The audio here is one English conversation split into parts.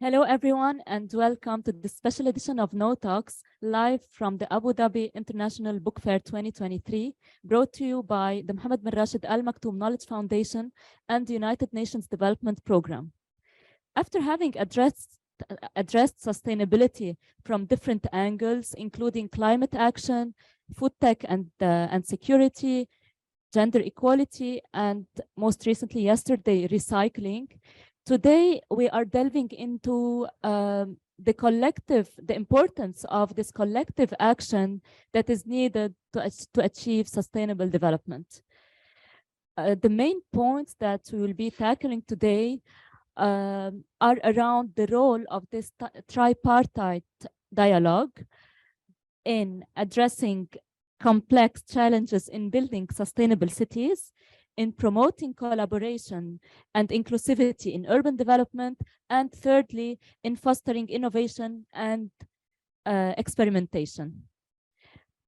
Hello, everyone, and welcome to the special edition of No Talks, live from the Abu Dhabi International Book Fair 2023, brought to you by the Mohammed bin Rashid Al Maktoum Knowledge Foundation and the United Nations Development Programme. After having addressed sustainability from different angles, including climate action, food tech and security, gender equality, and most recently yesterday, recycling, today, we are delving into the importance of this collective action that is needed to achieve sustainable development. The main points that we will be tackling today are around the role of this tripartite dialogue in addressing complex challenges in building sustainable cities, in promoting collaboration and inclusivity in urban development, and thirdly, in fostering innovation and experimentation.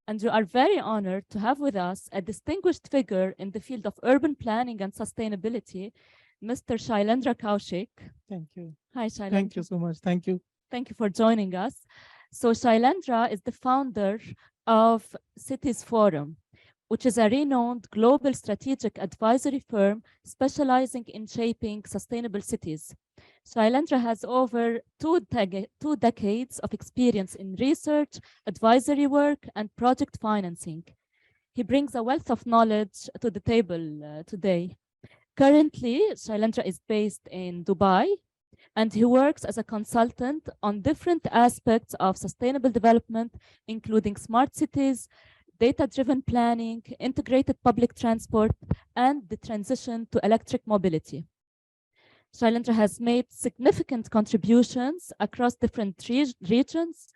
And we are very honored to have with us a distinguished figure in the field of urban planning and sustainability, Mr. Shailendra Kaushik. Thank you. Hi, Shailendra. Thank you so much. Thank you. Thank you for joining us. So Shailendra is the founder of Cities Forum, which is a renowned global strategic advisory firm specializing in shaping sustainable cities. Shailendra has over two decades of experience in research, advisory work, and project financing. He brings a wealth of knowledge to the table today. Currently, Shailendra is based in Dubai, and he works as a consultant on different aspects of sustainable development, including smart cities, data-driven planning, integrated public transport, and the transition to electric mobility. Shailendra has made significant contributions across different regions,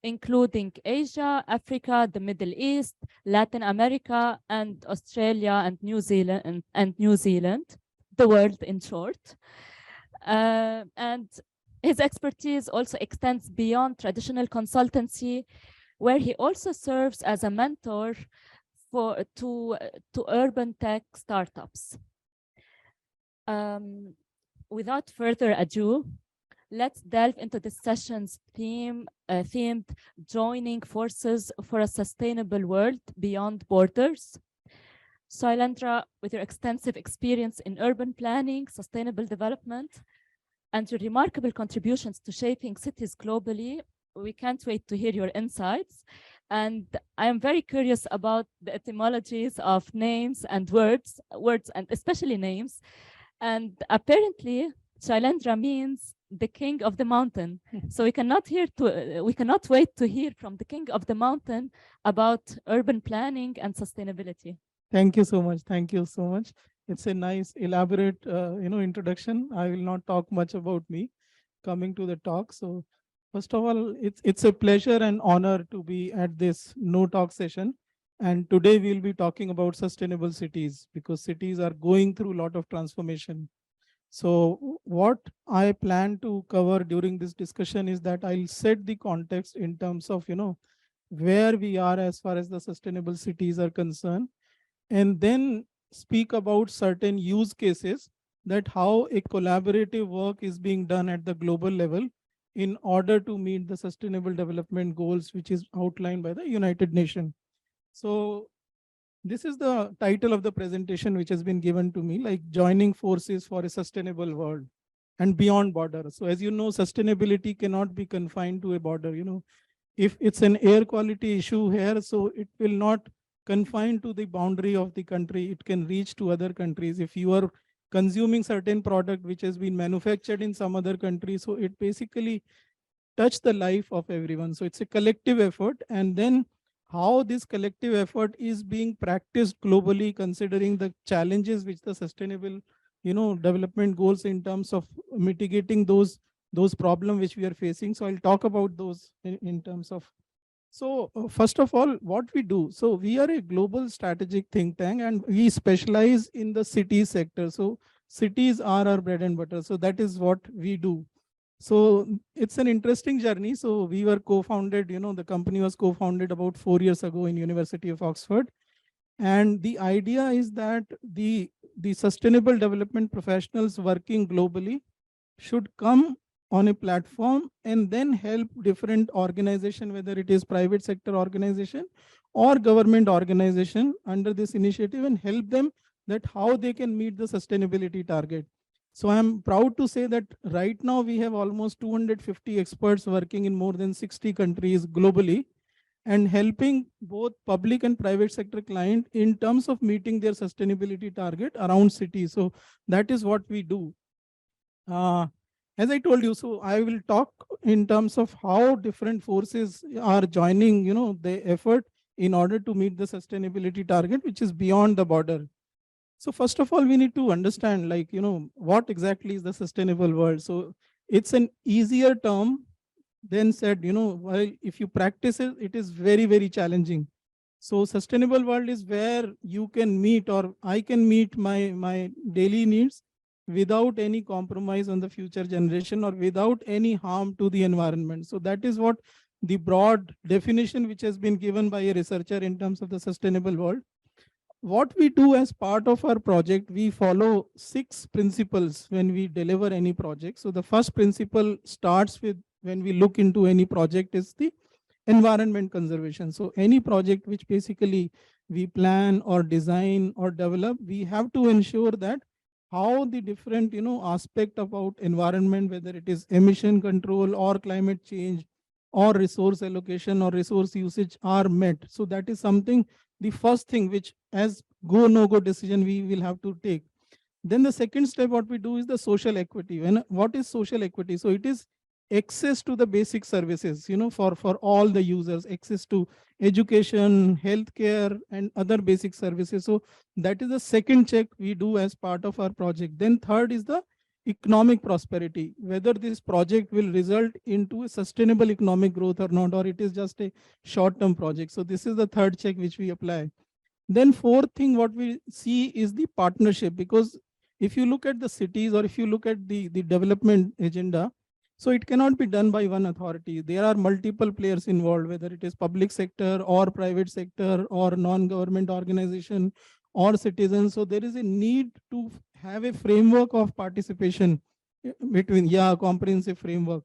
including Asia, Africa, the Middle East, Latin America, and Australia and New Zealand, the world in short. And his expertise also extends beyond traditional consultancy, where he also serves as a mentor to urban tech startups. Without further ado, let's delve into this session's themed Joining Forces for a Sustainable World Beyond Borders. Shailendra, with your extensive experience in urban planning, sustainable development, and your remarkable contributions to shaping cities globally, we can't wait to hear your insights. And I am very curious about the etymologies of names and words and especially names. And apparently, Shailendra means the king of the mountain. So we cannot wait to hear from the king of the mountain about urban planning and sustainability. Thank you so much. Thank you so much. It's a nice, elaborate, introduction. I will not talk much about me coming to the talk. So first of all, it's a pleasure and honor to be at this No Talk session. And today we'll be talking about sustainable cities because cities are going through a lot of transformation. So what I plan to cover during this discussion is that I'll set the context in terms of, where we are as far as the sustainable cities are concerned, and then speak about certain use cases that how a collaborative work is being done at the global level in order to meet the sustainable development goals, which is outlined by the United Nations. So this is the title of the presentation which has been given to me, like Joining Forces for a Sustainable World and Beyond Borders. So as you know, sustainability cannot be confined to a border. If it's an air quality issue here, so it will not confine to the boundary of the country. It can reach to other countries. If you are consuming certain product which has been manufactured in some other country, so it basically touch the life of everyone. So it's a collective effort. And then how this collective effort is being practiced globally, considering the challenges which the sustainable, development goals in terms of mitigating those problems which we are facing. So I'll talk about those in terms of. So first of all, what we do. So we are a global strategic think tank and we specialize in the city sector. So cities are our bread and butter. So that is what we do. So it's an interesting journey. So we were co-founded, the company was co-founded about 4 years ago in University of Oxford. And the idea is that the sustainable development professionals working globally should come on a platform and then help different organization, whether it is private sector organization or government organization under this initiative, and help them that how they can meet the sustainability target. So I'm proud to say that right now we have almost 250 experts working in more than 60 countries globally and helping both public and private sector client in terms of meeting their sustainability target around cities. So that is what we do. As I told you, so I will talk in terms of how different forces are joining, the effort in order to meet the sustainability target, which is beyond the border. So first of all, we need to understand, like, what exactly is the sustainable world. So it's an easier term than said, while if you practice it, it is very, very challenging. So sustainable world is where you can meet, or I can meet my daily needs without any compromise on the future generation or without any harm to the environment. So that is what the broad definition which has been given by a researcher in terms of the sustainable world. What we do as part of our project, we follow 6 principles when we deliver any project. So the first principle starts with, when we look into any project, is the environment conservation. So any project which basically we plan or design or develop, we have to ensure that how the different aspect about environment, whether it is emission control or climate change or resource allocation or resource usage, are met. So that is something, the first thing which as go no go decision we will have to take. Then the second step what we do is the social equity. What is social equity? So it is access to the basic services, for all the users, access to education, healthcare, and other basic services. So that is the second check we do as part of our project. Then third is the economic prosperity, whether this project will result into a sustainable economic growth or not, or it is just a short-term project. So this is the third check which we apply. Then fourth thing what we see is the partnership, because if you look at the cities or if you look at the development agenda, so it cannot be done by one authority. There are multiple players involved, whether it is public sector or private sector or non-government organization or citizens. So there is a need to have a framework of participation between, comprehensive framework.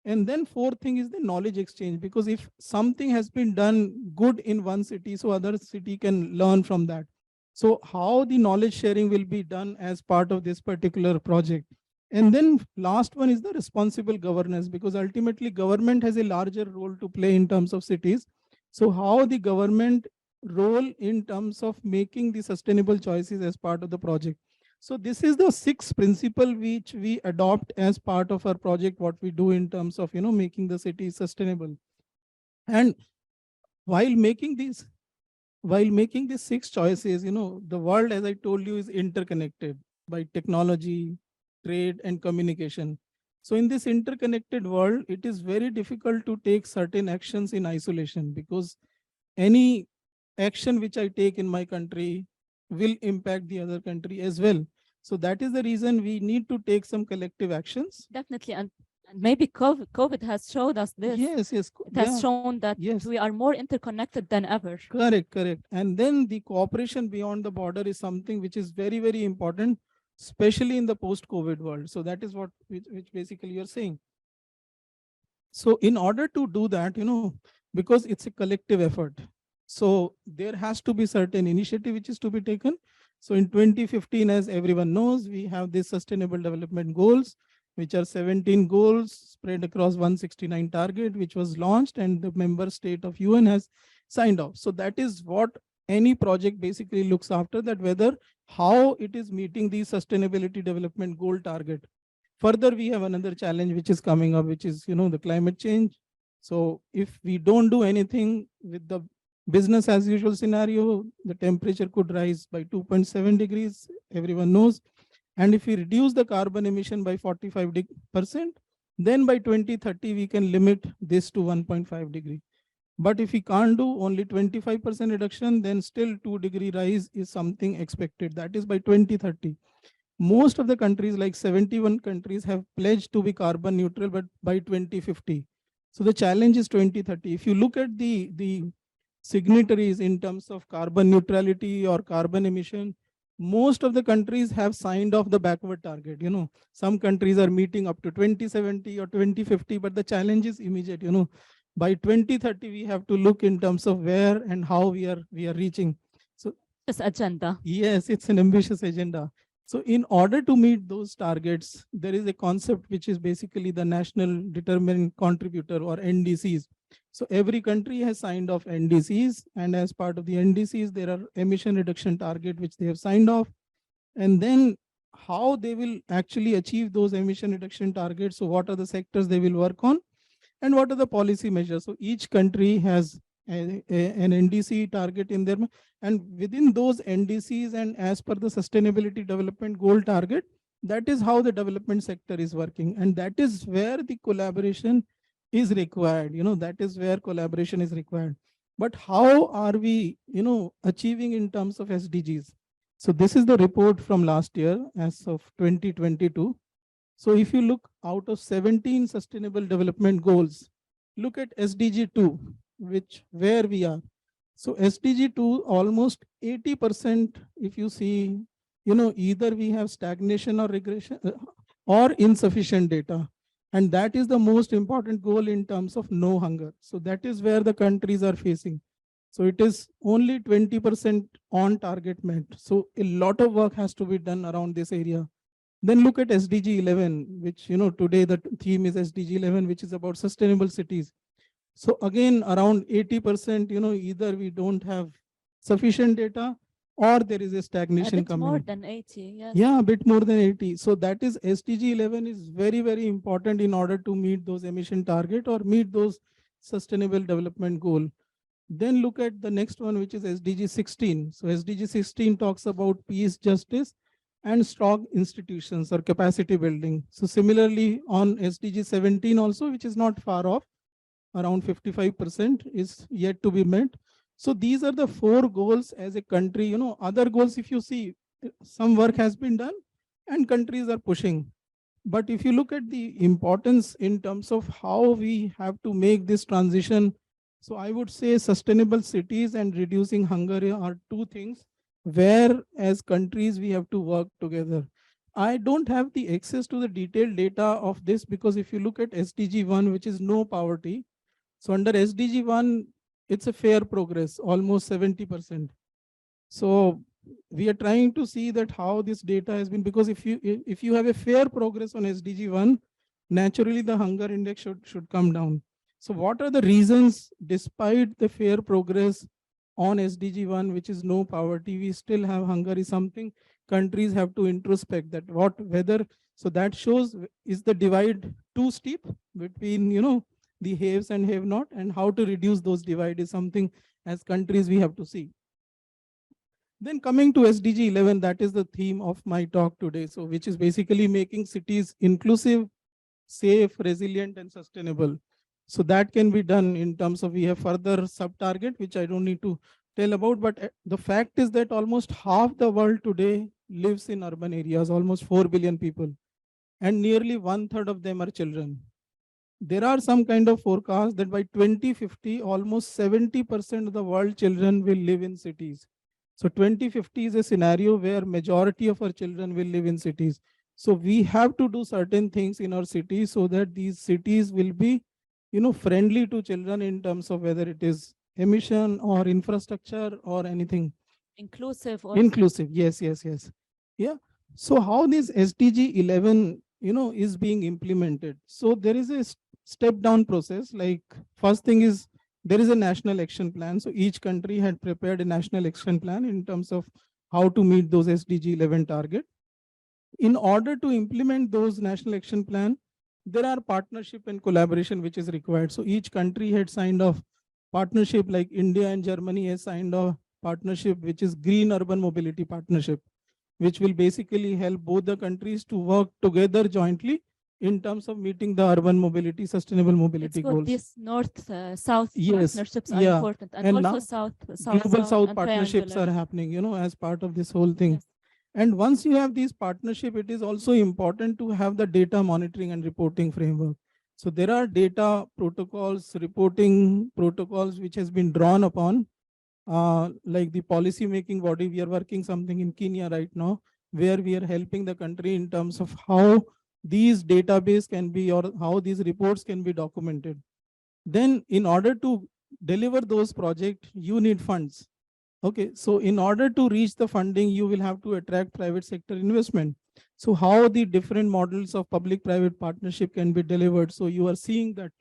And then fourth thing is the knowledge exchange, because if something has been done good in one city, so other city can learn from that. So how the knowledge sharing will be done as part of this particular project. And then last one is the responsible governance, because ultimately government has a larger role to play in terms of cities. So how the government role in terms of making the sustainable choices as part of the project. So this is the 6th principle which we adopt as part of our project, what we do in terms of, making the city sustainable. And while making these 6 choices, the world, as I told you, is interconnected by technology, trade, and communication. So in this interconnected world, it is very difficult to take certain actions in isolation, because any action which I take in my country will impact the other country as well. So that is the reason we need to take some collective actions. Definitely. And maybe COVID has showed us this. Yes. It has shown that yes, we are more interconnected than ever. Correct. And then the cooperation beyond the border is something which is very, very important, especially in the post-COVID world. So that is what which basically you're saying. So in order to do that, because it's a collective effort, so there has to be certain initiative which is to be taken. So in 2015, as everyone knows, we have these sustainable development goals, which are 17 goals spread across 169 target, which was launched, and the member state of UN has signed off. So that is what any project basically looks after, that whether how it is meeting the sustainability development goal target. Further, we have another challenge which is coming up, which is, the climate change. So if we don't do anything with the business as usual scenario, the temperature could rise by 2.7 degrees, everyone knows. And if we reduce the carbon emission by 45%, then by 2030, we can limit this to 1.5 degree. But if we can't do only 25% reduction, then still 2-degree rise is something expected. That is by 2030. Most of the countries, like 71 countries, have pledged to be carbon neutral, but by 2050. So the challenge is 2030. If you look at the signatories in terms of carbon neutrality or carbon emission, most of the countries have signed off the backward target. Some countries are meeting up to 2070 or 2050, but the challenge is immediate. By 2030, we have to look in terms of where and how we are reaching. So this agenda. yes, it's an ambitious agenda. So in order to meet those targets, there is a concept which is basically the National Determinant Contributor, or NDCs. So every country has signed off NDCs, and as part of the NDCs, there are emission reduction target which they have signed off. And then how they will actually achieve those emission reduction targets. So what are the sectors they will work on, and what are the policy measures? So each country has an NDC target in there, and within those NDCs and as per the Sustainability Development Goal target, that is how the development sector is working, and that is where the collaboration is required. That is where collaboration is required. But how are we, achieving in terms of SDGs? So this is the report from last year as of 2022. So if you look out of 17 sustainable development goals, look at SDG 2, where we are. So SDG 2, almost 80%, if you see, either we have stagnation or regression or insufficient data. And that is the most important goal in terms of no hunger. So that is where the countries are facing. So it is only 20% on target met. So a lot of work has to be done around this area. Then look at SDG 11, which, today the theme is SDG 11, which is about sustainable cities. So again, around 80%, either we don't have sufficient data or there is a stagnation a bit coming. more than 80, yes. Yeah, a bit more than 80. So that is SDG 11 is very, very important in order to meet those emission target or meet those sustainable development goal. Then look at the next one, which is SDG 16. So SDG 16 talks about peace, justice, and strong institutions or capacity building. So similarly on SDG 17 also, which is not far off, around 55% is yet to be met. So these are the 4 goals as a country. Other goals, if you see, some work has been done and countries are pushing. But if you look at the importance in terms of how we have to make this transition, so I would say sustainable cities and reducing hunger are 2 things where as countries we have to work together. I don't have the access to the detailed data of this, because if you look at SDG 1, which is no poverty, so under SDG 1, it's a fair progress, almost 70%. So we are trying to see that how this data has been, because if you have a fair progress on SDG 1, naturally the hunger index should come down. So what are the reasons, despite the fair progress on SDG 1, which is no poverty, we still have hunger, is something countries have to introspect, that whether, so that shows, is the divide too steep between, the haves and have not, and how to reduce those divide is something as countries we have to see. Then coming to SDG 11, that is the theme of my talk today. So which is basically making cities inclusive, safe, resilient, and sustainable. So that can be done in terms of, we have further sub-target, which I don't need to tell about, but the fact is that almost half the world today lives in urban areas, almost 4 billion people, and nearly 1/3 of them are children. There are some kind of forecasts that by 2050, almost 70% of the world children will live in cities. So 2050 is a scenario where majority of our children will live in cities. So we have to do certain things in our cities so that these cities will be, friendly to children in terms of whether it is emission or infrastructure or anything. Inclusive. Inclusive, yes. Yeah. So how this SDG 11, is being implemented? So there is a step down process. Like first thing is, there is a national action plan. So each country had prepared a national action plan in terms of how to meet those SDG 11 target. In order to implement those national action plan, there are partnership and collaboration which is required. So each country had signed off partnership, like India and Germany has signed off partnership, which is Green Urban Mobility Partnership, which will basically help both the countries to work together jointly in terms of meeting the urban mobility, sustainable mobility goals. These north-south partnerships are important, and also south-south. Global South partnerships are happening, as part of this whole thing. Yes. And once you have these partnership, it is also important to have the data monitoring and reporting framework. So there are data protocols, reporting protocols, which has been drawn upon. like the policy making body. We are working something in Kenya right now, where we are helping the country in terms of how these database can be, or how these reports can be documented. Then in order to deliver those projects, you need funds. Okay, so in order to reach the funding, you will have to attract private sector investment. So how the different models of public-private partnership can be delivered. So you are seeing that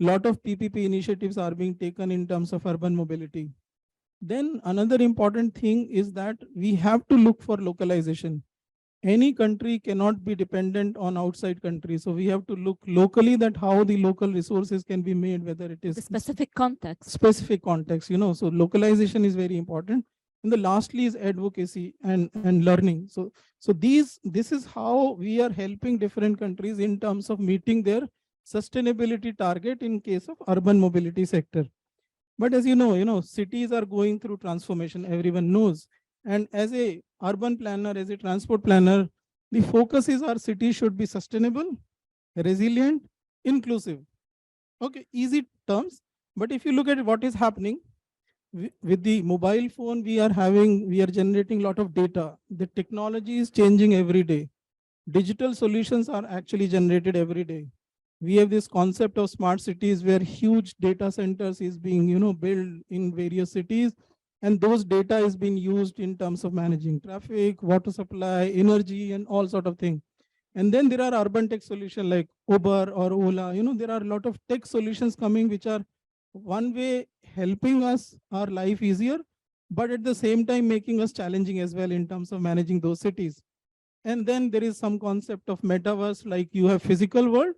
a lot of PPP initiatives are being taken in terms of urban mobility. Then another important thing is that we have to look for localization. Any country cannot be dependent on outside countries. So we have to look locally that how the local resources can be made, whether it is The specific context. specific context, so localization is very important. And the lastly is advocacy and learning. So this is how we are helping different countries in terms of meeting their sustainability target in case of urban mobility sector. But as cities are going through transformation, everyone knows. And as a urban planner, as a transport planner, the focus is our city should be sustainable, resilient, inclusive. Okay, easy terms. But if you look at what is happening with the mobile phone, we are generating a lot of data. The technology is changing every day. Digital solutions are actually generated every day. We have this concept of smart cities where huge data centers is being built in various cities, and those data is being used in terms of managing traffic, water supply, energy, and all sort of things. And then there are urban tech solutions like Uber or Ola. There are a lot of tech solutions coming which are one way helping us our life easier, but at the same time making us challenging as well in terms of managing those cities. And then there is some concept of metaverse, like you have physical world,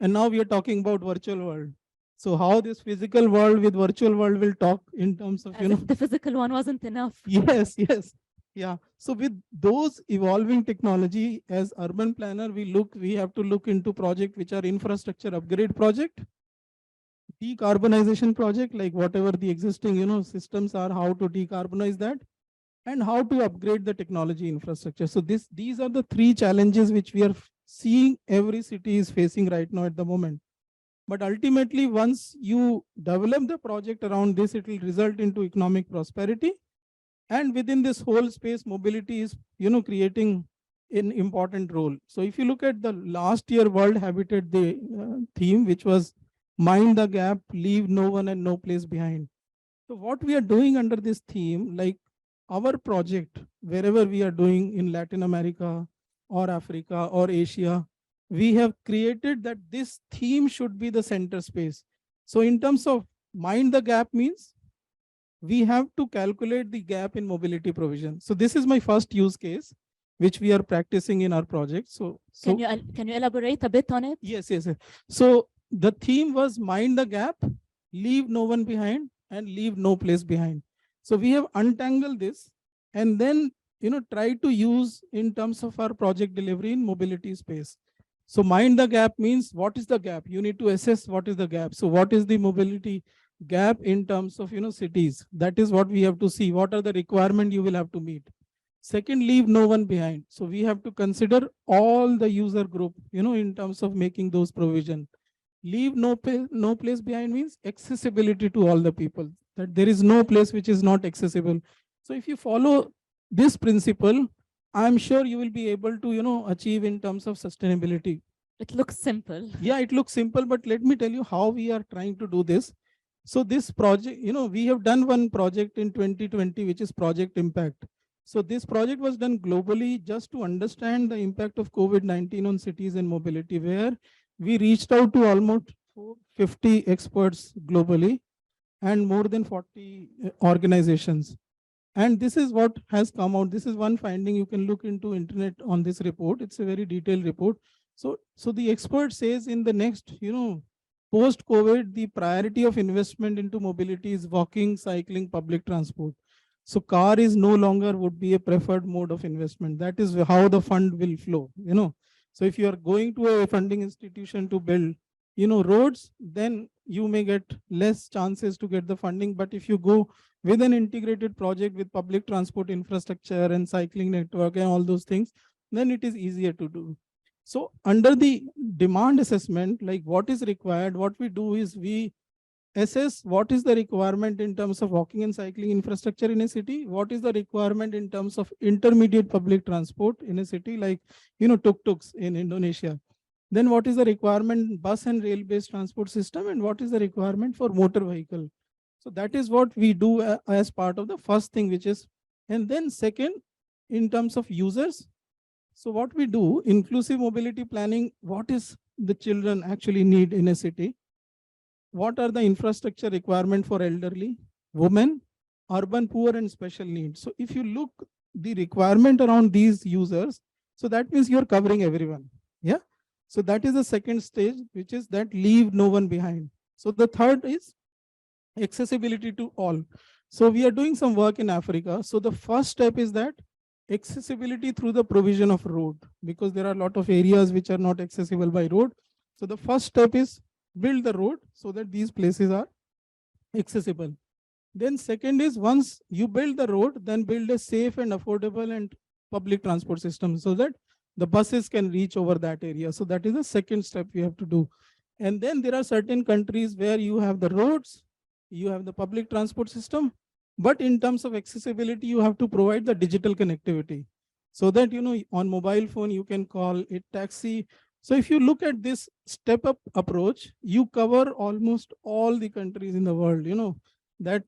and now we are talking about virtual world. So how this physical world with virtual world will talk in terms of, As if the physical one wasn't enough. Yes, yes. Yeah. So with those evolving technology, as urban planner, we have to look into project which are infrastructure upgrade project, decarbonization project, like whatever the existing, systems are, how to decarbonize that, and how to upgrade the technology infrastructure. So these are the three challenges which we are seeing every city is facing right now at the moment. But ultimately, once you develop the project around this, it will result into economic prosperity. And within this whole space, mobility is, creating an important role. So if you look at the last year World Habitat Day theme, which was mind the gap, leave no one and no place behind. So what we are doing under this theme, like our project, wherever we are doing in Latin America or Africa or Asia, we have created that this theme should be the center space. So in terms of mind the gap means we have to calculate the gap in mobility provision. So this is my first use case, which we are practicing in our project. So can you elaborate a bit on it? Yes. So the theme was mind the gap, leave no one behind, and leave no place behind. So we have untangled this and then try to use in terms of our project delivery in mobility space. So mind the gap means what is the gap? You need to assess what is the gap. So what is the mobility gap in terms of cities? That is what we have to see. What are the requirements you will have to meet? Second, leave no one behind. So we have to consider all the user group, in terms of making those provision. Leave no place behind means accessibility to all the people, that there is no place which is not accessible. So if you follow this principle, I'm sure you will be able to, achieve in terms of sustainability. It looks simple. Yeah, it looks simple, but let me tell you how we are trying to do this. So this project, we have done one project in 2020, which is Project Impact. So this project was done globally just to understand the impact of COVID-19 on cities and mobility, where we reached out to almost 50 experts globally and more than 40 organizations. And this is what has come out. This is one finding. You can look into internet on this report. It's a very detailed report. So the expert says in the next, post-COVID, the priority of investment into mobility is walking, cycling, public transport. So car is no longer would be a preferred mode of investment. That is how the fund will flow, So if you are going to a funding institution to build, roads, then you may get less chances to get the funding. But if you go with an integrated project with public transport infrastructure and cycling network and all those things, then it is easier to do. So under the demand assessment, like what is required, what we do is we assess what is the requirement in terms of walking and cycling infrastructure in a city, what is the requirement in terms of intermediate public transport in a city like, tuk-tuks in Indonesia. Then what is the requirement bus and rail based transport system, and what is the requirement for motor vehicle. So that is what we do as part of the first thing, which is, and then second, in terms of users. So what we do, inclusive mobility planning, what is the children actually need in a city? What are the infrastructure requirement for elderly, women, urban poor and special needs? So if you look the requirement around these users, so that means you're covering everyone. Yeah. So that is the second stage, which is that leave no one behind. So the third is accessibility to all. So we are doing some work in Africa. So the first step is that accessibility through the provision of road, because there are a lot of areas which are not accessible by road. So the first step is build the road so that these places are accessible. Then second is, once you build the road, then build a safe and affordable and public transport system so that the buses can reach over that area. So that is the second step we have to do. And then there are certain countries where you have the roads, you have the public transport system, but in terms of accessibility, you have to provide the digital connectivity so that, on mobile phone, you can call it taxi. So if you look at this step up approach, you cover almost all the countries in the world, that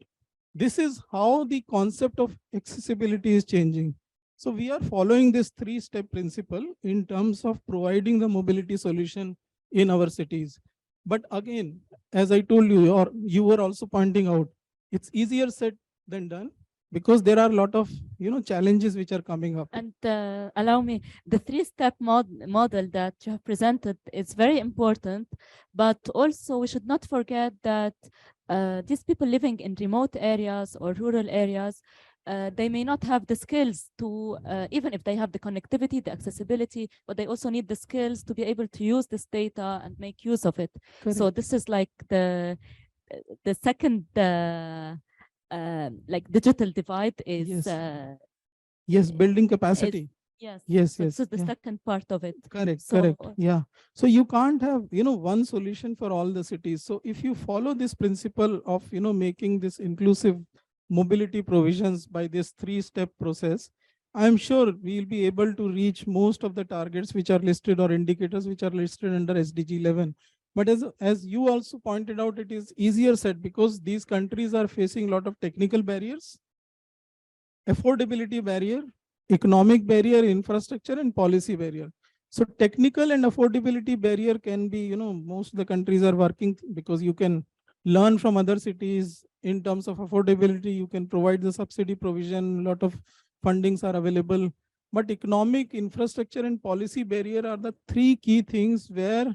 this is how the concept of accessibility is changing. So we are following this 3-step principle in terms of providing the mobility solution in our cities. But again, as I told you, or you were also pointing out, it's easier said than done, because there are a lot of challenges which are coming up. And allow me, the 3-step model that you have presented is very important, but also we should not forget that these people living in remote areas or rural areas, they may not have the skills to, even if they have the connectivity, the accessibility, but they also need the skills to be able to use this data and make use of it. Correct. So this is like the second like digital divide is yes, yes, building capacity. Yes. Yes, so yes. this is the second part of it. Correct, So, correct. Yeah. So you can't have, one solution for all the cities. So if you follow this principle of, making this inclusive mobility provisions by this 3-step process, I'm sure we'll be able to reach most of the targets which are listed, or indicators which are listed under SDG 11. But as you also pointed out, it is easier said because these countries are facing a lot of technical barriers, affordability barrier, economic barrier, infrastructure and policy barrier. So technical and affordability barrier can be, most of the countries are working, because you can learn from other cities in terms of affordability. You can provide the subsidy provision, a lot of fundings are available. But economic, infrastructure and policy barrier are the 3 key things where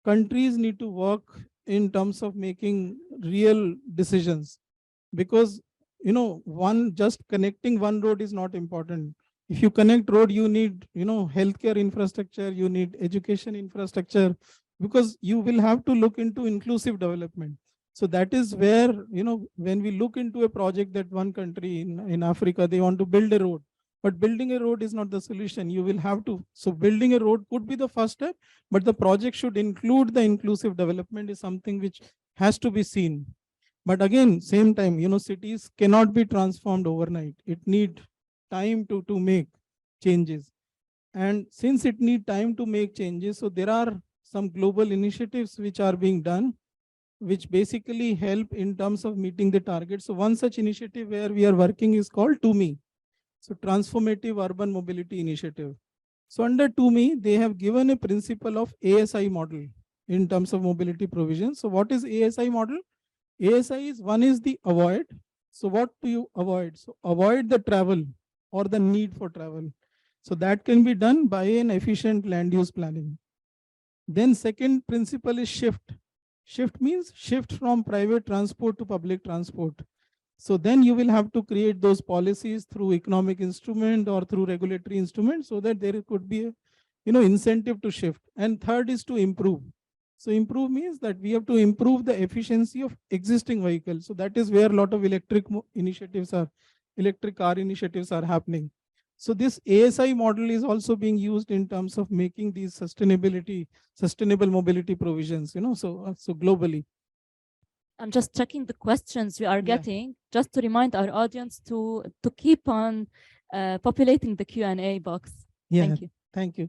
countries need to work in terms of making real decisions. Because just connecting one road is not important. If you connect road, you need healthcare infrastructure, you need education infrastructure, because you will have to look into inclusive development. So that is where, when we look into a project that one country in Africa, they want to build a road, but building a road is not the solution. You will have to, so building a road could be the first step, but the project should include the inclusive development is something which has to be seen. But again, same time, cities cannot be transformed overnight. It need time to make changes. And since it need time to make changes, so there are some global initiatives which are being done, which basically help in terms of meeting the target. So one such initiative where we are working is called TOMI. So Transformative Urban Mobility Initiative. So under TOMI, they have given a principle of ASI model in terms of mobility provision. So what is ASI model? ASI is, one is the avoid. So what do you avoid? So avoid the travel or the need for travel. So that can be done by an efficient land use planning. Then second principle is shift. Shift means shift from private transport to public transport. So then you will have to create those policies through economic instrument or through regulatory instrument, so that there could be a incentive to shift. And third is to improve. So improve means that we have to improve the efficiency of existing vehicles. So that is where a lot of electric car initiatives are happening. So this ASI model is also being used in terms of making these sustainable mobility provisions, so globally. I'm just checking the questions we are Yeah. getting, just to remind our audience to keep on populating the Q&A box. Yeah, Thank you. thank you.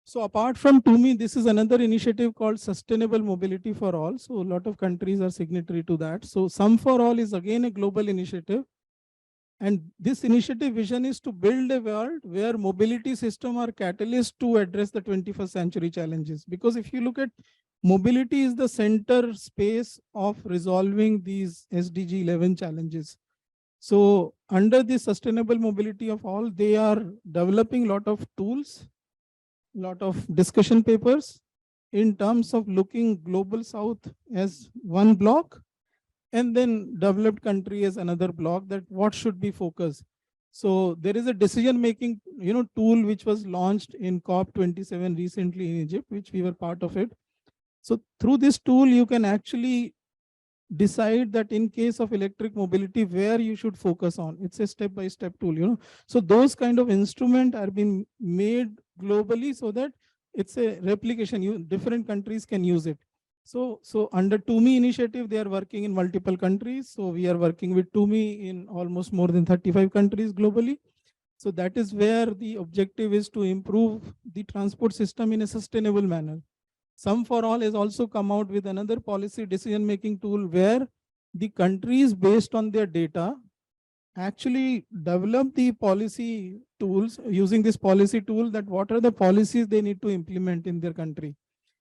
So apart from TUMI, this is another initiative called Sustainable Mobility for All. So a lot of countries are signatory to that. So Some for All is again a global initiative. And this initiative vision is to build a world where mobility system are catalyst to address the 21st century challenges. Because if you look at mobility is the center space of resolving these SDG 11 challenges. So under the sustainable mobility of all, they are developing a lot of tools, lot of discussion papers in terms of looking global south as one block and then developed country as another block, that what should be focused. So there is a decision making tool which was launched in COP27 recently in Egypt, which we were part of it. So through this tool you can actually decide that in case of electric mobility where you should focus on. It's a step by step tool. So those kind of instrument are being made globally so that it's a replication, different countries can use it. So under TUMI initiative, they are working in multiple countries. So we are working with TUMI in almost more than 35 countries globally. So that is where the objective is to improve the transport system in a sustainable manner. Some for All has also come out with another policy decision-making tool where the countries, based on their data, actually develop the policy tools using this policy tool, that what are the policies they need to implement in their country.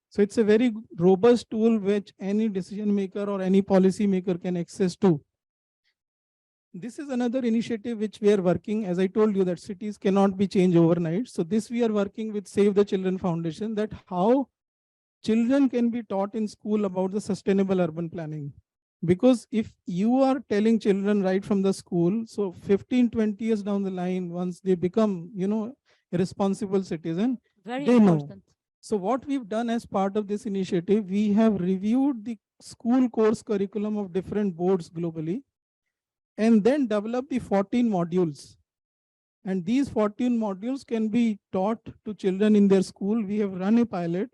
So it's a very robust tool which any decision maker or any policy maker can access to. This is another initiative which we are working. As I told you, that cities cannot be changed overnight. So this we are working with Save the Children Foundation, that how children can be taught in school about the sustainable urban planning. Because if you are telling children right from the school, so 15, 20 years down the line, once they become, a responsible citizen, Very they important. know. So what we've done as part of this initiative, we have reviewed the school course curriculum of different boards globally, and then developed the 14 modules. And these 14 modules can be taught to children in their school. We have run a pilot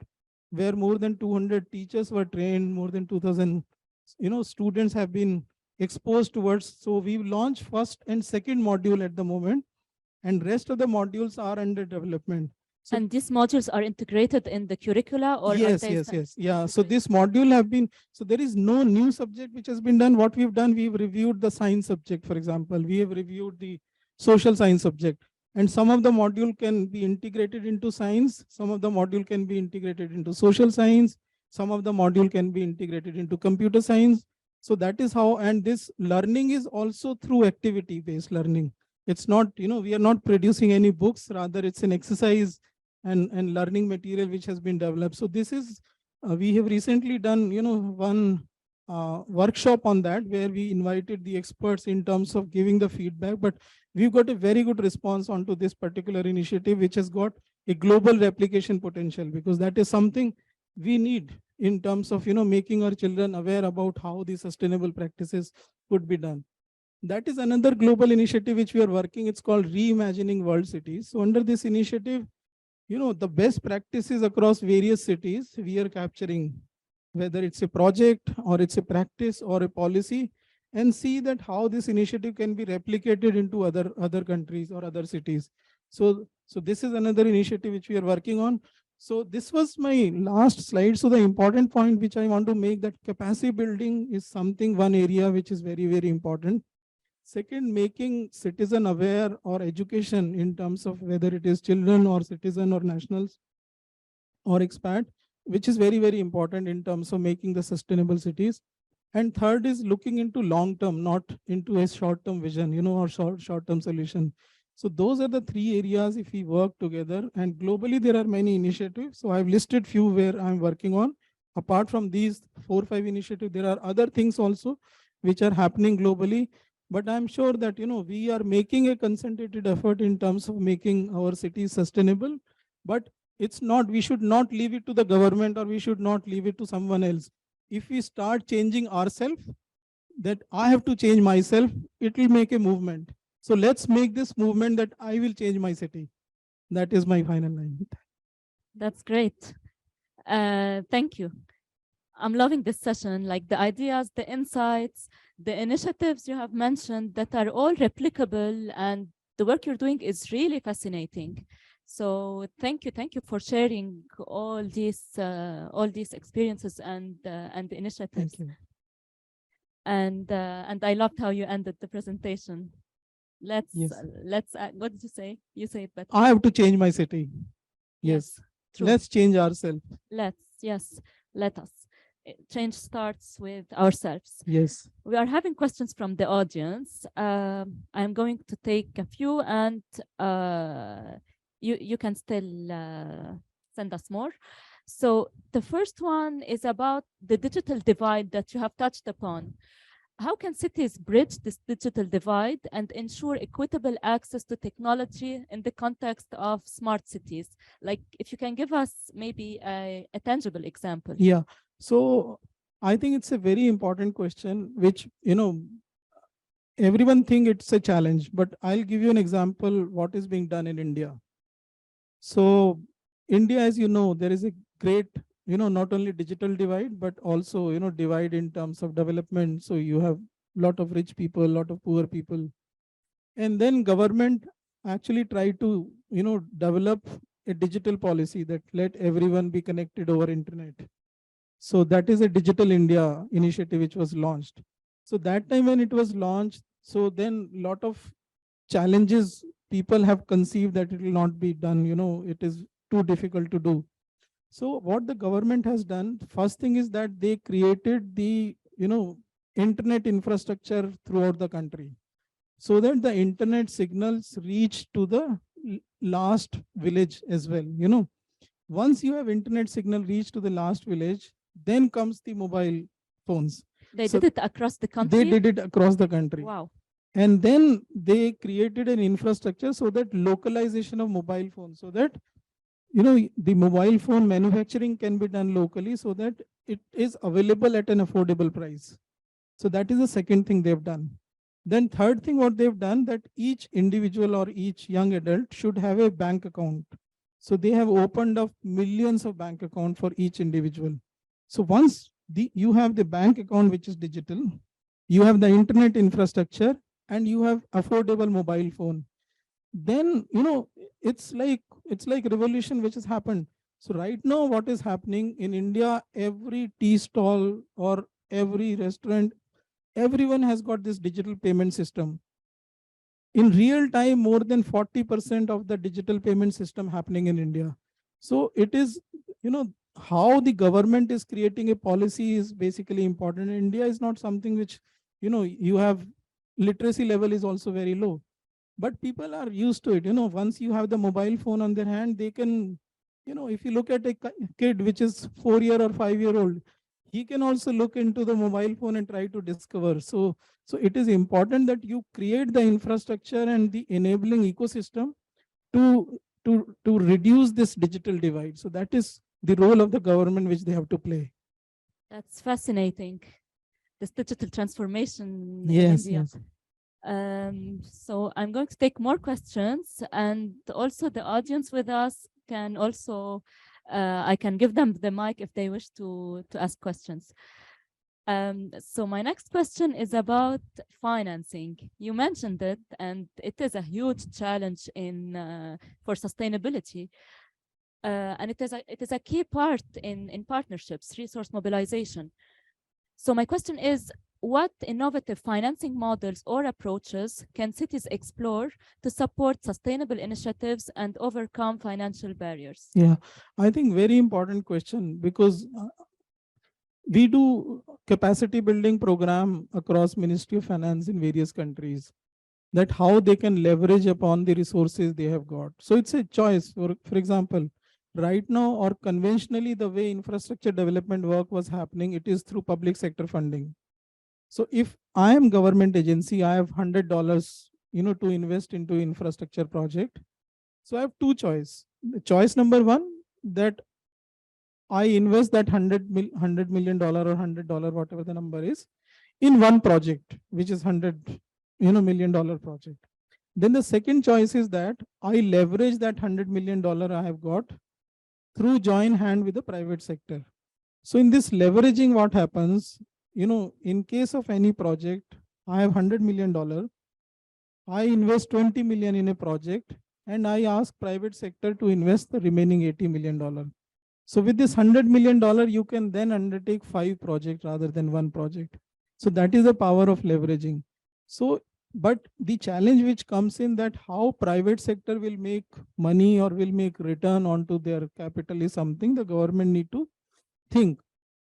where more than 200 teachers were trained, more than 2,000 students have been exposed towards. So we've launched first and second module at the moment, and rest of the modules are under development. So, and these modules are integrated in the curricula, or yes. Yeah. So this module have been, so there is no new subject which has been done. What we've done, we've reviewed the science subject, for example. We have reviewed the social science subject. And some of the module can be integrated into science. Some of the module can be integrated into social science. Some of the module can be integrated into computer science. So that is how, and this learning is also through activity-based learning. It's not, we are not producing any books, rather it's an exercise and learning material which has been developed. So this is, we have recently done, one workshop on that, where we invited the experts in terms of giving the feedback, but we've got a very good response onto this particular initiative, which has got a global replication potential, because that is something we need in terms of, making our children aware about how the sustainable practices could be done. That is another global initiative which we are working. It's called Reimagining World Cities. So under this initiative, the best practices across various cities we are capturing, whether it's a project or it's a practice or a policy, and see that how this initiative can be replicated into other countries or other cities. So this is another initiative which we are working on. So this was my last slide. So the important point which I want to make, that capacity building is something, one area which is very, very important. Second, making citizen aware or education in terms of whether it is children or citizen or nationals or expat, which is very, very important in terms of making the sustainable cities. And third is looking into long-term, not into a short-term vision, or short-term solution. So those are the three areas if we work together. And globally, there are many initiatives. So I've listed few where I'm working on. Apart from these 4 or 5 initiatives, there are other things also which are happening globally. But I'm sure that, we are making a concentrated effort in terms of making our cities sustainable. But it's not, we should not leave it to the government, or we should not leave it to someone else. If we start changing ourselves, that I have to change myself, it will make a movement. So let's make this movement that I will change my city. That is my final line. That's great. Thank you. I'm loving this session, like the ideas, the insights, the initiatives you have mentioned that are all replicable, and the work you're doing is really fascinating. So thank you for sharing all these experiences and initiatives. Thank you. And I loved how you ended the presentation. Yes. What did you say? You say it better. I have to change my city. Yes. True. Let's change ourselves. Let us. Change starts with ourselves. Yes. We are having questions from the audience. I'm going to take a few, and you can still send us more. So the first one is about the digital divide that you have touched upon. How can cities bridge this digital divide and ensure equitable access to technology in the context of smart cities? Like, if you can give us maybe a tangible example. Yeah. So I think it's a very important question, which, everyone think it's a challenge, but I'll give you an example what is being done in India. So India, as you know, there is a great, not only digital divide, but also, divide in terms of development. So you have a lot of rich people, a lot of poor people. And then government actually try to, develop a digital policy that let everyone be connected over internet. So that is a Digital India initiative which was launched. So that time when it was launched, so then a lot of challenges people have conceived that it will not be done, it is too difficult to do. So what the government has done, first thing is that they created the, internet infrastructure throughout the country, so that the internet signals reach to the last village as well. Once you have internet signal reach to the last village, then comes the mobile phones. They did it across the country? They did it across the country. Wow. And then they created an infrastructure so that localization of mobile phones, so that, the mobile phone manufacturing can be done locally so that it is available at an affordable price. So that is the second thing they've done. Then third thing what they've done, that each individual or each young adult should have a bank account. So they have opened up millions of bank account for each individual. So once you have the bank account, which is digital, you have the internet infrastructure, and you have affordable mobile phone, then, it's like revolution which has happened. So right now what is happening in India, every tea stall or every restaurant, everyone has got this digital payment system. In real time, more than 40% of the digital payment system happening in India. So it is, how the government is creating a policy is basically important. India is not something which, you have literacy level is also very low, but people are used to it. Once you have the mobile phone on their hand, they can, if you look at a kid which is 4 year or 5 year old, he can also look into the mobile phone and try to discover. So it is important that you create the infrastructure and the enabling ecosystem to reduce this digital divide. So that is the role of the government which they have to play. That's fascinating. This digital transformation in India. Yes. So I'm going to take more questions, and also the audience with us can also, I can give them the mic if they wish to ask questions. So my next question is about financing. You mentioned it, and it is a huge challenge for sustainability. And it is a key part in partnerships, resource mobilization. So my question is, what innovative financing models or approaches can cities explore to support sustainable initiatives and overcome financial barriers? Yeah, I think very important question, because we do capacity building program across Ministry of Finance in various countries, that how they can leverage upon the resources they have got. So it's a choice. For example, right now, or conventionally, the way infrastructure development work was happening, it is through public sector funding. So if I am government agency, I have $100, to invest into infrastructure project. So I have two choices. Choice number one, that I invest that $100 million or $100, whatever the number is, in one project, which is $100 million project. Then the second choice is that I leverage that $100 million I have got through join hand with the private sector. So in this leveraging, what happens, in case of any project, I have $100 million, I invest 20 million in a project, and I ask private sector to invest the remaining $80 million. So with this $100 million, you can then undertake 5 projects rather than 1 project. So that is the power of leveraging. So, but the challenge which comes in, that how private sector will make money or will make return onto their capital is something the government need to think.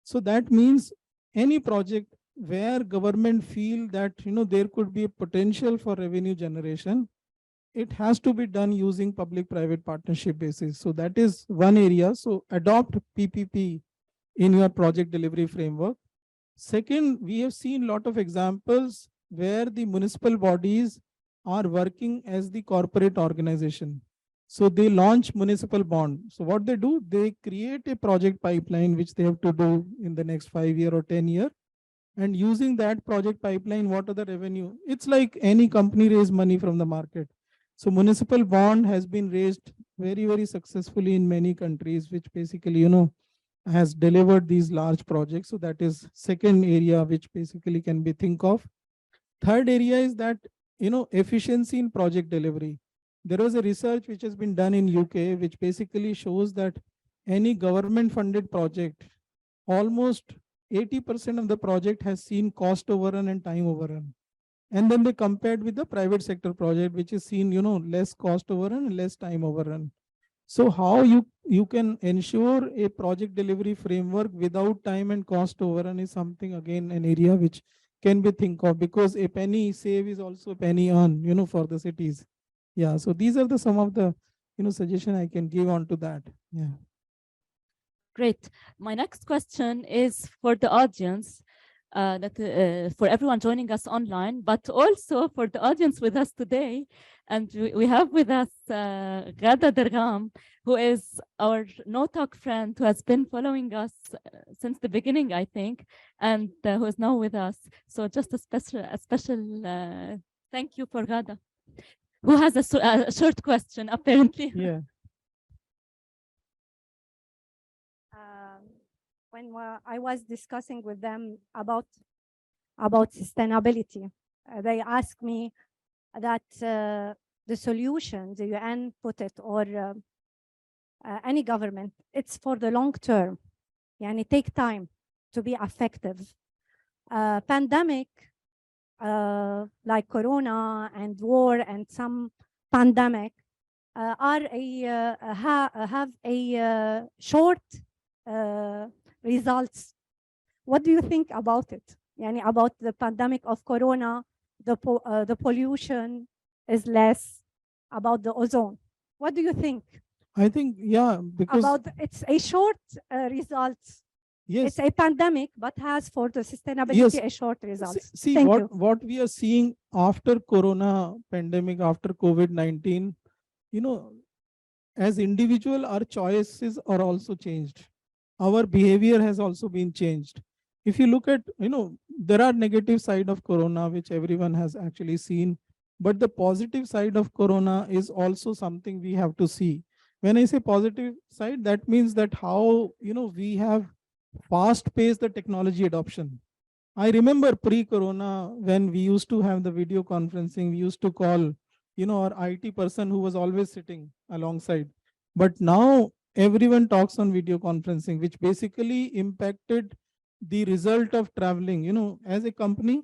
So that means any project where government feel that there could be a potential for revenue generation, it has to be done using public-private partnership basis. So that is one area. So adopt PPP in your project delivery framework. Second, we have seen a lot of examples where the municipal bodies are working as the corporate organization. So they launch municipal bond. So what they do, they create a project pipeline which they have to do in the next 5 year or 10 year. And using that project pipeline, what are the revenue? It's like any company raise money from the market. So municipal bond has been raised very, very successfully in many countries, which basically, has delivered these large projects. So that is second area which basically can be think of. Third area is that, efficiency in project delivery. There was a research which has been done in UK, which basically shows that any government funded project, almost 80% of the project has seen cost overrun and time overrun. And then they compared with the private sector project, which is seen, less cost overrun and less time overrun. So how you can ensure a project delivery framework without time and cost overrun is something, again, an area which can be think of, because a penny save is also a penny earn, for the cities. Yeah. So these are the some of the, suggestion I can give on to that. Yeah. Great. My next question is for the audience, for everyone joining us online, but also for the audience with us today. And we have with us Ghada Dargham, who is our no-talk friend who has been following us since the beginning, I think, and who is now with us. So just a special thank you for Ghada, who has a short question, apparently. Yeah. When I was discussing with them about sustainability, they asked me that the solution the UN put it, or any government, it's for the long term. And it takes time to be effective. Pandemic like Corona and war and some pandemic have a short results. What do you think about it? About the pandemic of Corona, the pollution is less, about the ozone. What do you think? I think, yeah, because it's a short result. Yes. It's a pandemic, but has for the sustainability Yes. a short result. See what we are seeing after Corona pandemic, after COVID-19, as individual, our choices are also changed. Our behavior has also been changed. If you look at, there are negative side of Corona, which everyone has actually seen, but the positive side of Corona is also something we have to see. When I say positive side, that means that how, we have fast-paced the technology adoption. I remember pre-Corona, when we used to have the video conferencing, we used to call, our IT person who was always sitting alongside. But now everyone talks on video conferencing, which basically impacted the result of traveling. As a company,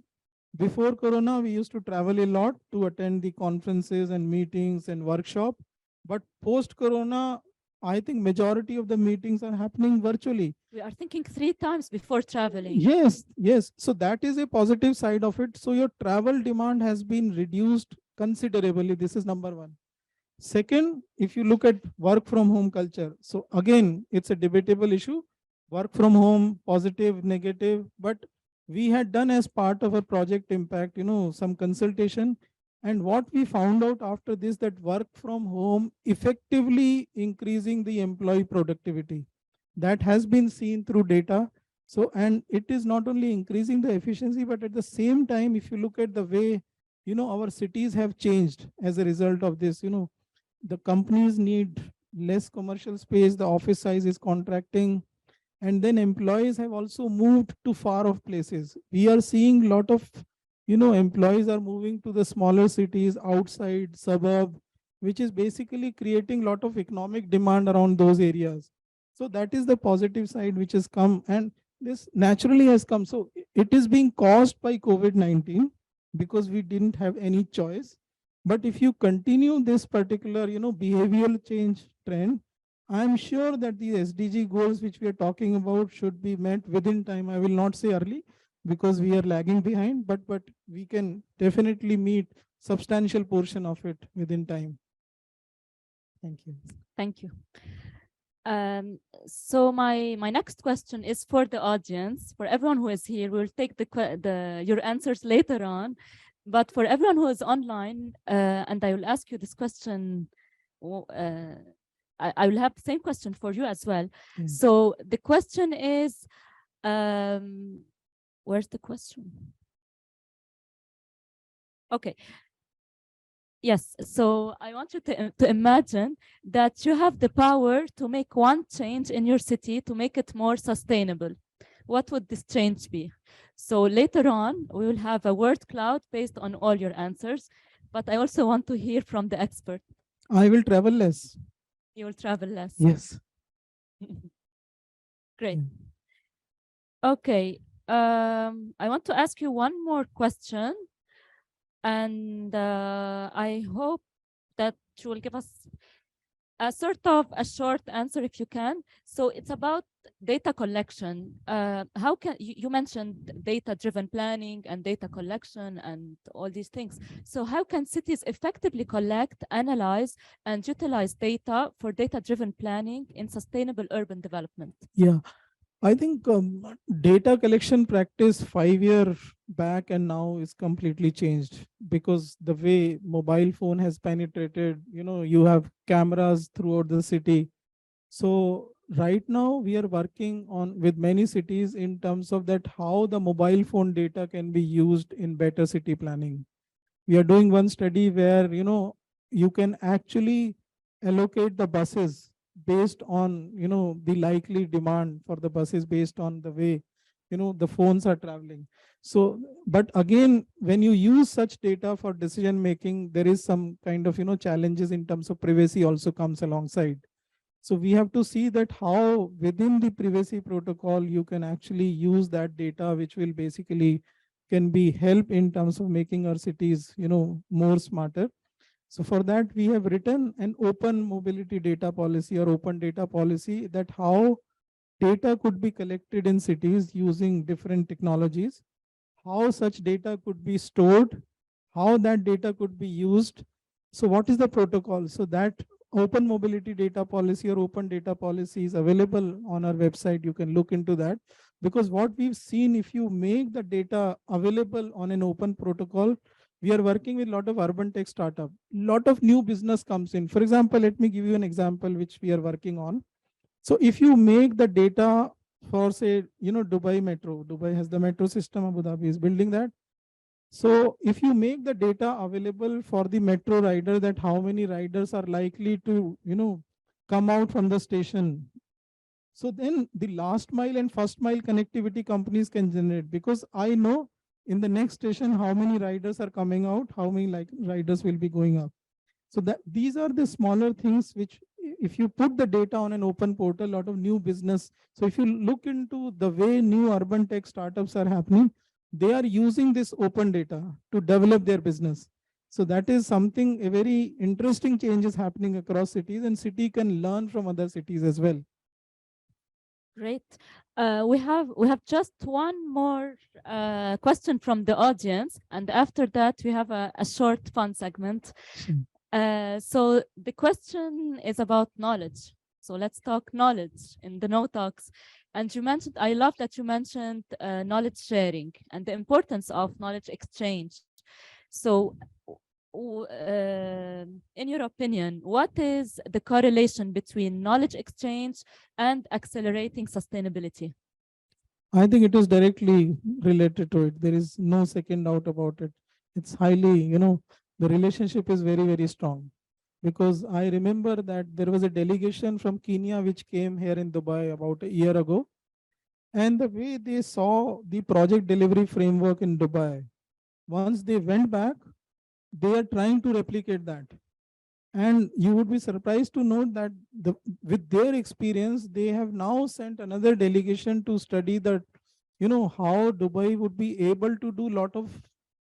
before Corona, we used to travel a lot to attend the conferences and meetings and workshop. But post-Corona, I think majority of the meetings are happening virtually. We are thinking 3 times before traveling. Yes, yes. So that is a positive side of it. So your travel demand has been reduced considerably. This is number one. Second, if you look at work from home culture, so again, it's a debatable issue. Work from home, positive, negative, but we had done as part of a project impact, some consultation. And what we found out after this, that work from home effectively increasing the employee productivity. That has been seen through data. So, and it is not only increasing the efficiency, but at the same time, if you look at the way, our cities have changed as a result of this, the companies need less commercial space, the office size is contracting. And then employees have also moved to far off places. We are seeing a lot of, employees are moving to the smaller cities outside suburb, which is basically creating a lot of economic demand around those areas. So that is the positive side which has come, and this naturally has come. So it is being caused by COVID-19 because we didn't have any choice. But if you continue this particular, behavioral change trend, I'm sure that the SDG goals which we are talking about should be met within time. I will not say early because we are lagging behind, but we can definitely meet substantial portion of it within time. Thank you. Thank you. So my next question is for the audience, for everyone who is here. We'll take your answers later on, but for everyone who is online, and I will ask you this question. I will have the same question for you as well. So the question is, where's the question? Okay. Yes, so I want you to imagine that you have the power to make one change in your city to make it more sustainable. What would this change be? So later on, we will have a word cloud based on all your answers, but I also want to hear from the expert. I will travel less. You will travel less. Yes. Great. Okay, I want to ask you one more question. And I hope that you will give us a sort of a short answer if you can. So it's about data collection. How can you mentioned data-driven planning and data collection and all these things. So how can cities effectively collect, analyze, and utilize data for data-driven planning in sustainable urban development? Yeah. I think data collection practice 5 years back and now is completely changed because the way mobile phone has penetrated, you have cameras throughout the city. So right now we are working on with many cities in terms of that how the mobile phone data can be used in better city planning. We are doing one study where, you can actually allocate the buses based on the likely demand for the buses based on the way the phones are traveling. So but again, when you use such data for decision making, there is some kind of challenges in terms of privacy also comes alongside. So we have to see that how within the privacy protocol you can actually use that data, which will basically can be help in terms of making our cities more smarter. So for that, we have written an open mobility data policy or open data policy that how data could be collected in cities using different technologies, how such data could be stored, how that data could be used. So what is the protocol? So that open mobility data policy or open data policy is available on our website. You can look into that, because what we've seen, if you make the data available on an open protocol, we are working with a lot of urban tech startup. Lot of new business comes in. For example, let me give you an example which we are working on. So if you make the data for say, Dubai Metro, Dubai has the metro system, Abu Dhabi is building that. So if you make the data available for the metro rider, that how many riders are likely to, come out from the station. So then the last mile and first mile connectivity companies can generate, because I know in the next station how many riders are coming out, how many riders will be going up. So that these are the smaller things which, if you put the data on an open portal, a lot of new business. So if you look into the way new urban tech startups are happening, they are using this open data to develop their business. So that is something, a very interesting change is happening across cities, and city can learn from other cities as well. Great. We have just one more question from the audience, and after that we have a short fun segment. So the question is about knowledge. So let's talk knowledge in the No Talks. And you mentioned, I love that you mentioned knowledge sharing and the importance of knowledge exchange. So in your opinion, what is the correlation between knowledge exchange and accelerating sustainability? I think it is directly related to it. There is no second doubt about it. It's highly, the relationship is very, very strong. Because I remember that there was a delegation from Kenya which came here in Dubai about a year ago. and the way they saw the project delivery framework in Dubai. Once they went back, they are trying to replicate that. And you would be surprised to note that with their experience, they have now sent another delegation to study that, how Dubai would be able to do a lot of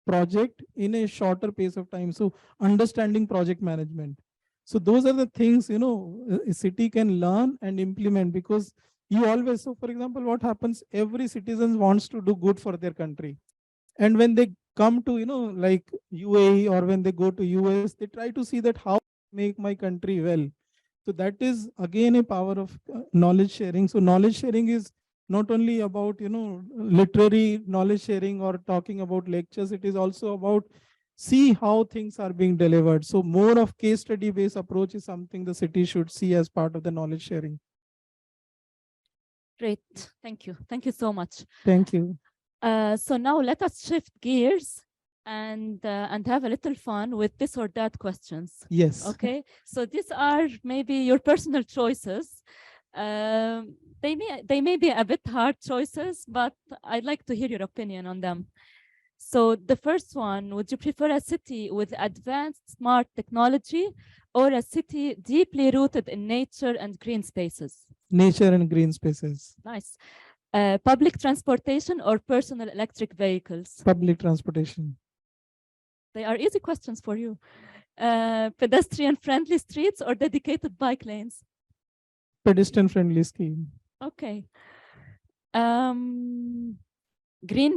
project in a shorter pace of time. So understanding project management. So those are the things, a city can learn and implement, because you always, so for example, what happens, every citizen wants to do good for their country. And when they come to, like UAE, or when they go to US, they try to see that how make my country well. So that is again a power of knowledge sharing. So knowledge sharing is not only about, literary knowledge sharing or talking about lectures, it is also about see how things are being delivered. So more of case study based approach is something the city should see as part of the knowledge sharing. Great, thank you. Thank you so much. Thank you. So now let us shift gears and have a little fun with this or that questions. Yes. Okay, so these are maybe your personal choices. They may be a bit hard choices, but I'd like to hear your opinion on them. So the first one, would you prefer a city with advanced smart technology or a city deeply rooted in nature and green spaces? Nature and green spaces. Nice. Public transportation or personal electric vehicles? Public transportation. They are easy questions for you. Pedestrian-friendly streets or dedicated bike lanes? Pedestrian-friendly scheme. Okay. Green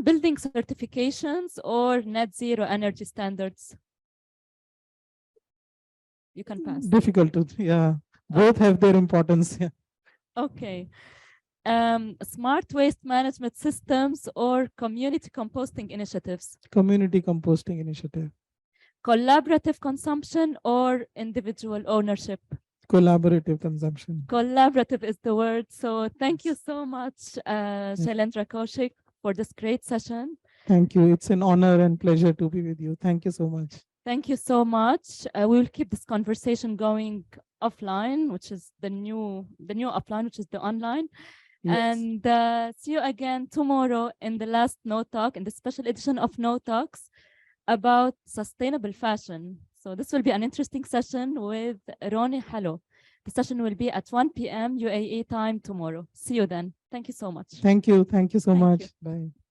building certifications or net zero energy standards? You can pass. Difficult to, yeah. Both have their importance. Yeah. Okay. Smart waste management systems or community composting initiatives? Community composting initiative. Collaborative consumption or individual ownership? Collaborative consumption. Collaborative is the word. So thank you so much, Shailendra Kaushik, for this great session. Thank you. It's an honor and pleasure to be with you. Thank you so much. Thank you so much. We will keep this conversation going offline, which is the new offline, which is the online. Yes. And see you again tomorrow in the last No Talk, in the special edition of No Talks about sustainable fashion. So this will be an interesting session with Ronnie Hallo. The session will be at 1 p.m. UAE time tomorrow. See you then. Thank you so much. Thank you. Thank you so much. Bye.